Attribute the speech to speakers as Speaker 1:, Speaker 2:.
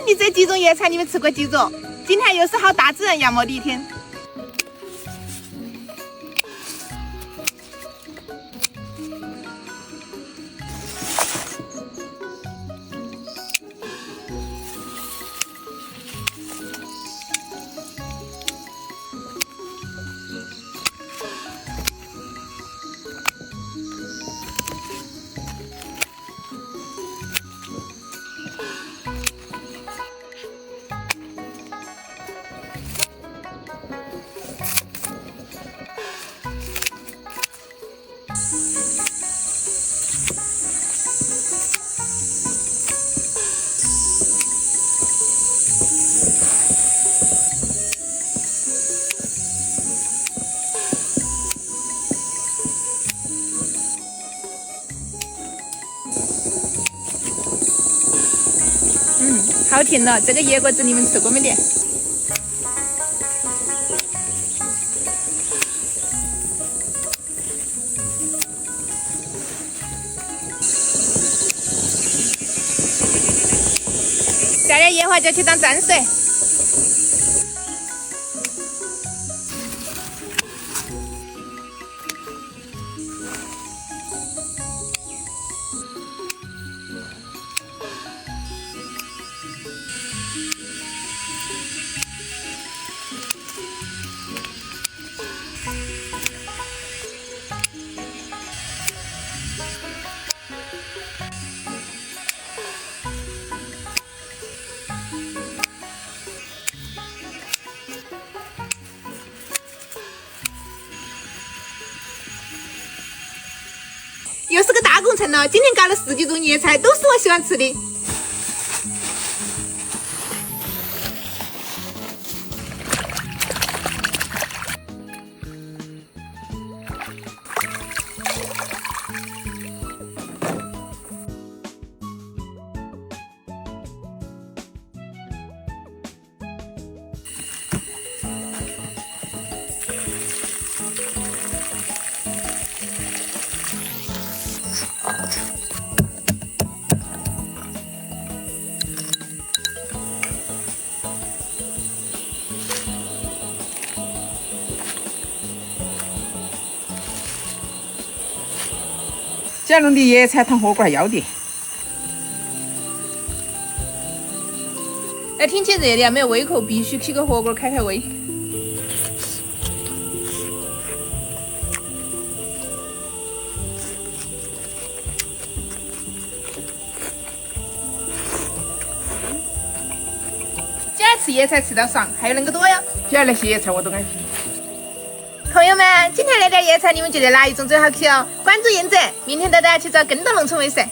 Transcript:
Speaker 1: 的这几种野菜你们吃过几种？今天又是好大自然样貌的一天。好甜了，这个野果子你们吃过没得？加点盐花椒去当蘸水。又是个大工程了，今天搞了10几种野菜，都是我喜欢吃的。
Speaker 2: 家弄的野菜汤火锅还要得。
Speaker 1: 哎，天气热的没有胃口，必须起个火锅开胃。今儿吃野菜吃到爽，还有恁个多哟！
Speaker 2: 只要那些野菜我都爱吃。
Speaker 1: 朋友们，今天那点野菜你们觉得哪一种最好吃哦？关注燕子，明天带大家去找更多农村美食。